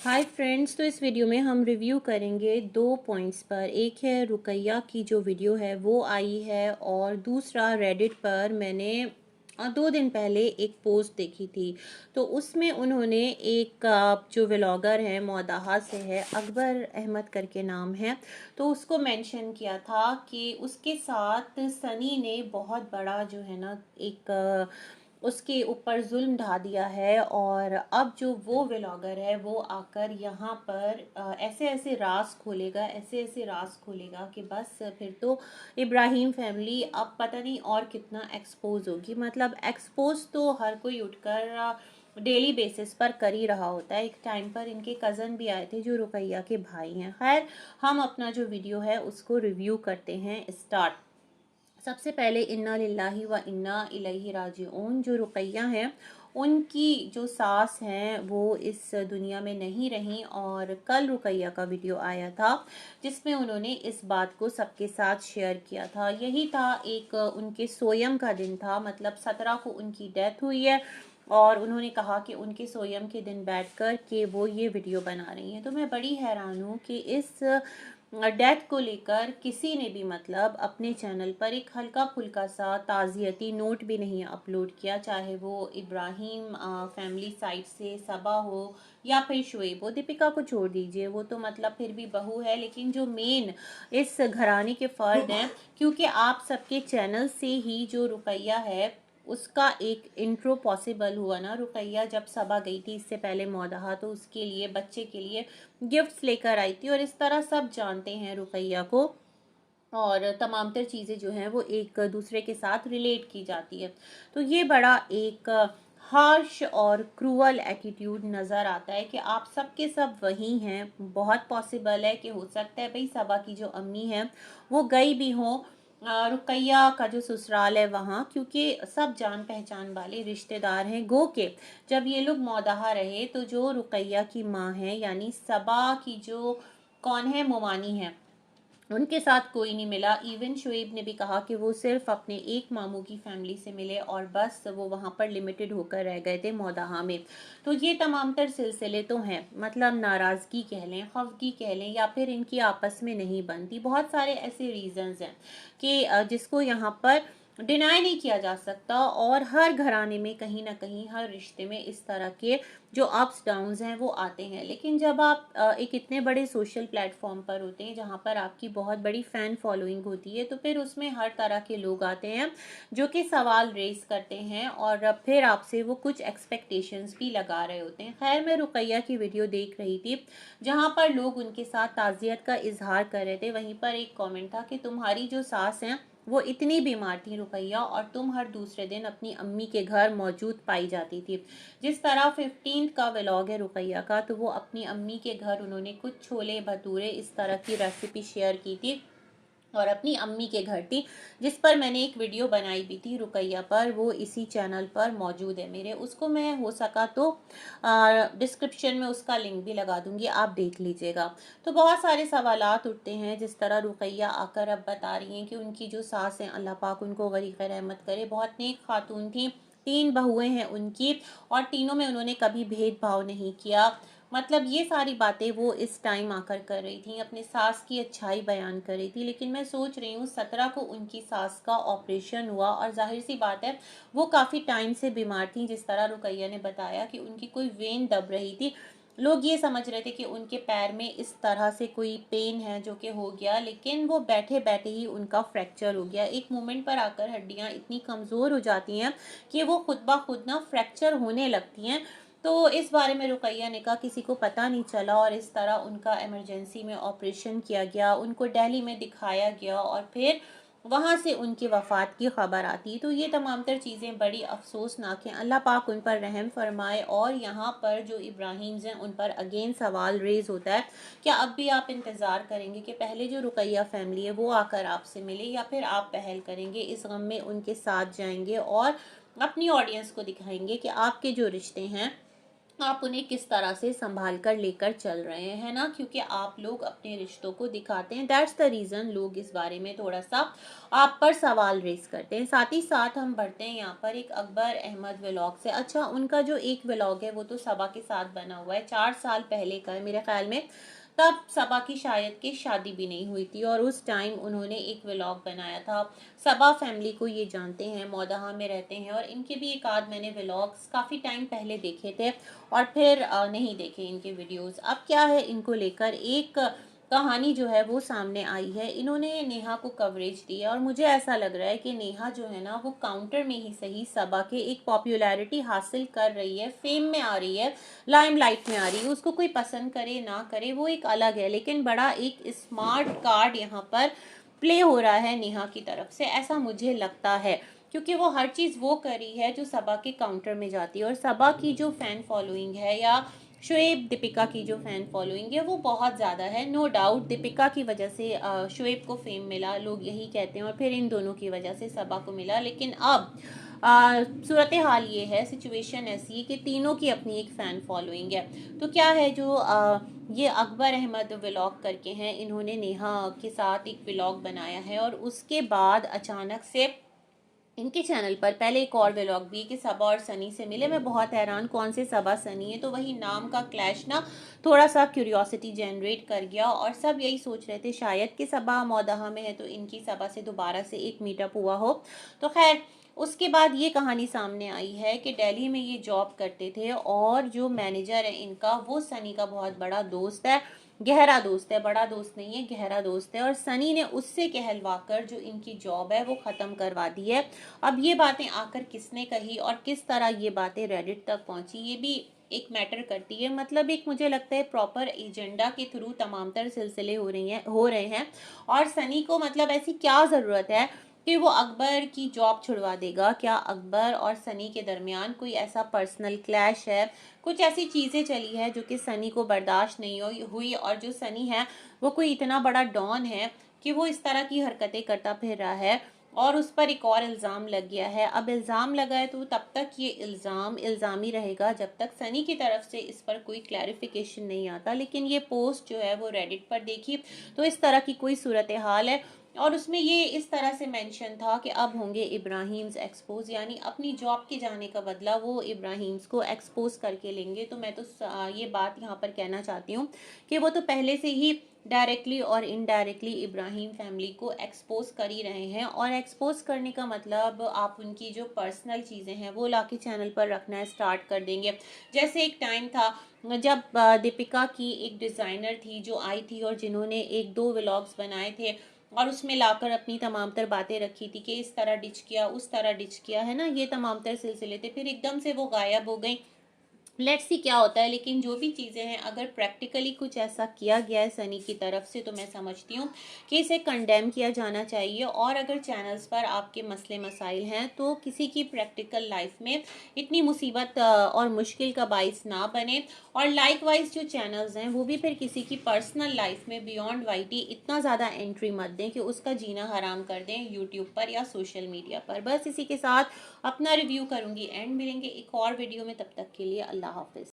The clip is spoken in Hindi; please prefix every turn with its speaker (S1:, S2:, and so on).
S1: हाय फ्रेंड्स, तो इस वीडियो में हम रिव्यू करेंगे दो पॉइंट्स पर। एक है रुकैया की जो वीडियो है वो आई है, और दूसरा रेडिट पर मैंने 2 दिन पहले एक पोस्ट देखी थी। तो उसमें उन्होंने एक जो व्लॉगर है मौदाहा से है, अकबर अहमद करके नाम है, तो उसको मेंशन किया था कि उसके साथ सनी ने बहुत बड़ा जो है ना एक उसके ऊपर जुल्म ढा दिया है। और अब जो वो व्लॉगर है वो आकर यहाँ पर ऐसे ऐसे राज खोलेगा, ऐसे ऐसे राज खोलेगा कि बस फिर तो इब्राहिम फैमिली अब पता नहीं और कितना एक्सपोज होगी। मतलब एक्सपोज तो हर कोई उठकर डेली बेसिस पर कर ही रहा होता है। एक टाइम पर इनके कज़न भी आए थे जो रुकैया के भाई हैं। खैर, हम अपना जो वीडियो है उसको रिव्यू करते हैं स्टार्ट। सबसे पहले इन्ना लिल्लाही व इन्ना इलैहि राजिऊन। जो रुकैया हैं उनकी जो सास हैं वो इस दुनिया में नहीं रहीं, और कल रुकैया का वीडियो आया था जिसमें उन्होंने इस बात को सबके साथ शेयर किया था। यही था, एक उनके सोयम का दिन था, मतलब 17 को उनकी डेथ हुई है, और उन्होंने कहा कि उनके सोयम के दिन बैठकर के वो ये वीडियो बना रही हैं। तो मैं बड़ी हैरान हूँ कि इस डेथ को लेकर किसी ने भी मतलब अपने चैनल पर एक हल्का फुल्का सा ताज़ियती नोट भी नहीं अपलोड किया, चाहे वो इब्राहिम फैमिली साइड से सबा हो या फिर शुएब हो। दीपिका को छोड़ दीजिए, वो तो मतलब फिर भी बहू है, लेकिन जो मेन इस घराने के फर्द हैं, क्योंकि आप सबके चैनल से ही जो रुकैया है उसका एक इंट्रो पॉसिबल हुआ ना। रुकैया जब सबा गई थी इससे पहले मौदहा, तो उसके लिए बच्चे के लिए गिफ्ट्स लेकर आई थी, और इस तरह सब जानते हैं रुकैया को, और तमाम तर चीज़ें जो हैं वो एक दूसरे के साथ रिलेट की जाती है। तो ये बड़ा एक हार्श और क्रूअल एटीट्यूड नज़र आता है कि आप सब के सब वही हैं। बहुत पॉसिबल है कि हो सकता है भाई सबा की जो अम्मी हैं वो गई भी हों रुकैया का जो ससुराल है वहाँ, क्योंकि सब जान पहचान वाले रिश्तेदार हैं। गो के जब ये लोग मौदाहा रहे तो जो रुकैया की माँ है यानी सबा की जो कौन है मोमानी है, उनके साथ कोई नहीं मिला। इवन शुएब ने भी कहा कि वो सिर्फ अपने एक मामू की फैमिली से मिले और बस वो वहाँ पर लिमिटेड होकर रह गए थे मौदाहा में। तो ये तमाम तर सिलसिले तो हैं, मतलब नाराज़गी कह लें, खफगी कह लें, या फिर इनकी आपस में नहीं बनती। बहुत सारे ऐसे रीज़न्स हैं कि जिसको यहाँ पर डिनाई नहीं किया जा सकता। और हर घराने में कहीं ना कहीं हर रिश्ते में इस तरह के जो अप्स डाउन्स हैं वो आते हैं। लेकिन जब आप एक इतने बड़े सोशल प्लेटफॉर्म पर होते हैं जहाँ पर आपकी बहुत बड़ी फ़ैन फॉलोइंग होती है, तो फिर उसमें हर तरह के लोग आते हैं जो कि सवाल रेज करते हैं, और फिर आपसे वो कुछ एक्सपेक्टेशंस भी लगा रहे होते हैं। खैर, मैं रुकैया की वीडियो देख रही थी जहाँ पर लोग उनके साथ ताज़ियत का इजहार कर रहे थे। वहीं पर एक कॉमेंट था कि तुम्हारी जो सास हैं वो इतनी बीमार थी रुकैया, और तुम हर दूसरे दिन अपनी अम्मी के घर मौजूद पाई जाती थी। जिस तरह 15 का व्लॉग है रुकैया का, तो वो अपनी अम्मी के घर उन्होंने कुछ छोले भटूरे इस तरह की रेसिपी शेयर की थी, और अपनी अम्मी के घर थी, जिस पर मैंने एक वीडियो बनाई भी थी रुकैया पर। वो इसी चैनल पर मौजूद है मेरे, उसको मैं हो सका तो डिस्क्रिप्शन में उसका लिंक भी लगा दूंगी, आप देख लीजिएगा। तो बहुत सारे सवालात उठते हैं, जिस तरह रुकैया आकर अब बता रही हैं कि उनकी जो सास हैं, अल्लाह पाक उनको गरीक़ रहमत करे, बहुत नेक खातून थी, 3 बहुएं हैं उनकी, और तीनों में उन्होंने कभी भेदभाव नहीं किया। मतलब ये सारी बातें वो इस टाइम आकर कर रही थी, अपने सास की अच्छाई बयान कर रही थी। लेकिन मैं सोच रही हूँ 17 को उनकी सास का ऑपरेशन हुआ, और जाहिर सी बात है वो काफ़ी टाइम से बीमार थी। जिस तरह रुकैया ने बताया कि उनकी कोई वेन दब रही थी, लोग ये समझ रहे थे कि उनके पैर में इस तरह से कोई पेन है जो कि हो गया, लेकिन वो बैठे बैठे ही उनका फ्रैक्चर हो गया। एक मोमेंट पर आकर हड्डियाँ इतनी कमज़ोर हो जाती हैं कि वो खुद ब खुद ना फ्रैक्चर होने लगती हैं। तो इस बारे में रुकैया ने कहा किसी को पता नहीं चला, और इस तरह उनका इमरजेंसी में ऑपरेशन किया गया, उनको दिल्ली में दिखाया गया, और फिर वहाँ से उनकी वफ़ात की खबर आती। तो ये तमाम तर चीज़ें बड़ी अफसोसनाक हैं। अल्लाह पाक उन पर रहम फरमाए। और यहाँ पर जो इब्राहिम्स हैं उन पर अगेन सवाल रेज़ होता है, क्या अब भी आप इंतज़ार करेंगे कि पहले जो रुकैया फैमिली है वो आकर आपसे मिले, या फिर आप पहल करेंगे, इस गम में उनके साथ जाएंगे और अपनी ऑडियंस को दिखाएंगे कि आपके जो रिश्ते हैं आप उन्हें किस तरह से संभाल कर लेकर चल रहे हैं ना, क्योंकि आप लोग अपने रिश्तों को दिखाते हैं। दैट्स द रीज़न लोग इस बारे में थोड़ा सा आप पर सवाल रेज करते हैं। साथ ही साथ हम बढ़ते हैं यहाँ पर एक अकबर अहमद व्लॉग से। अच्छा, उनका जो एक व्लॉग है वो तो सबा के साथ बना हुआ है, 4 साल पहले का है मेरे ख्याल में। तब सबा की शायद कि शादी भी नहीं हुई थी और उस टाइम उन्होंने एक व्लॉग बनाया था। सबा फैमिली को ये जानते हैं, मौदहा में रहते हैं, और इनके भी एक आध मैंने व्लॉग्स काफ़ी टाइम पहले देखे थे और फिर नहीं देखे इनके वीडियोस। अब क्या है, इनको लेकर एक कहानी जो है वो सामने आई है। इन्होंने नेहा को कवरेज दी है और मुझे ऐसा लग रहा है कि नेहा जो है ना वो काउंटर में ही सही सबा के एक पॉपुलैरिटी हासिल कर रही है, फेम में आ रही है, लाइमलाइट में आ रही है। उसको कोई पसंद करे ना करे वो एक अलग है, लेकिन बड़ा एक स्मार्ट कार्ड यहाँ पर प्ले हो रहा है नेहा की तरफ से, ऐसा मुझे लगता है। क्योंकि वो हर चीज़ वो करी है जो सबा के काउंटर में जाती है, और सबा की जो फ़ैन फॉलोइंग है या शुएब दीपिका की जो फ़ैन फॉलोइंग है वो बहुत ज़्यादा है। नो डाउट दीपिका की वजह से शुएब को फेम मिला, लोग यही कहते हैं, और फिर इन दोनों की वजह से सबा को मिला। लेकिन अब सूरत हाल ये है, सिचुएशन ऐसी है कि तीनों की अपनी एक फ़ैन फॉलोइंग है। तो क्या है, जो ये अकबर अहमद व्लॉग करके हैं, इन्होंने नेहा के साथ एक व्लॉग बनाया है और उसके बाद अचानक से इनके चैनल पर पहले एक और व्लॉग भी कि सबा और सनी से मिले। मैं बहुत हैरान, कौन से सबा सनी है, तो वही नाम का क्लैश ना थोड़ा सा क्यूरियोसिटी जनरेट कर गया और सब यही सोच रहे थे शायद कि सबा मौदहा में है तो इनकी सबा से दोबारा से एक मीटअप हुआ हो। तो खैर, उसके बाद ये कहानी सामने आई है कि दिल्ली में ये जॉब करते थे और जो मैनेजर है इनका वो सनी का बहुत बड़ा दोस्त है, गहरा दोस्त है, बड़ा दोस्त नहीं है, गहरा दोस्त है। और सनी ने उससे कहलवाकर जो इनकी जॉब है वो ख़त्म करवा दी है। अब ये बातें आकर किसने कही और किस तरह ये बातें रेडिट तक पहुंची, ये भी एक मैटर करती है। मतलब एक मुझे लगता है प्रॉपर एजेंडा के थ्रू तमाम तर सिलसिले हो रहे हैं। और सनी को मतलब ऐसी क्या ज़रूरत है कि वो अकबर की जॉब छुड़वा देगा? क्या अकबर और सनी के दरमियान कोई ऐसा पर्सनल क्लैश है? कुछ ऐसी चीज़ें चली है जो कि सनी को बर्दाश्त नहीं हुई, और जो सनी है वो कोई इतना बड़ा डॉन है कि वो इस तरह की हरकतें करता फिर रहा है। और उस पर एक और इल्ज़ाम लग गया है। अब इल्ज़ाम लगा है तो तब तक ये इल्ज़ाम ही रहेगा जब तक सनी की तरफ से इस पर कोई क्लैरिफिकेशन नहीं आता। लेकिन ये पोस्ट जो है वो रेडिट पर देखी तो इस तरह की कोई सूरत हाल है, और उसमें ये इस तरह से मेंशन था कि अब होंगे इब्राहिम्स एक्सपोज, यानी अपनी जॉब के जाने का बदला वो इब्राहिम्स को एक्सपोज करके लेंगे। तो मैं तो ये बात यहाँ पर कहना चाहती हूँ कि वो तो पहले से ही डायरेक्टली और इनडायरेक्टली इब्राहिम फैमिली को एक्सपोज कर ही रहे हैं। और एक्सपोज करने का मतलब आप उनकी जो पर्सनल चीज़ें हैं वो लाके चैनल पर रखना स्टार्ट कर देंगे। जैसे एक टाइम था जब दीपिका की एक डिज़ाइनर थी जो आई थी और जिन्होंने एक दो व्लॉग्स बनाए थे और उसमें लाकर अपनी तमाम तर बातें रखी थी कि इस तरह डिच किया, उस तरह डिच किया, है ना, ये तमाम तर सिलसिले थे। फिर एकदम से वो गायब हो गई। लेट्स सी क्या होता है। लेकिन जो भी चीज़ें हैं, अगर प्रैक्टिकली कुछ ऐसा किया गया है सनी की तरफ से तो मैं समझती हूँ कि इसे कंडेम किया जाना चाहिए। और अगर चैनल्स पर आपके मसले मसाइल हैं तो किसी की प्रैक्टिकल लाइफ में इतनी मुसीबत और मुश्किल का बाइस ना बने। और लाइक वाइज जो चैनल्स हैं वो भी फिर किसी की पर्सनल लाइफ में बियॉन्ड वाइटी इतना ज़्यादा एंट्री मत दें कि उसका जीना हराम कर दें यूट्यूब पर या सोशल मीडिया पर। बस इसी के साथ अपना रिव्यू करूँगी एंड मिलेंगे एक और वीडियो में, तब तक के लिए अल्लाह हाफिज़।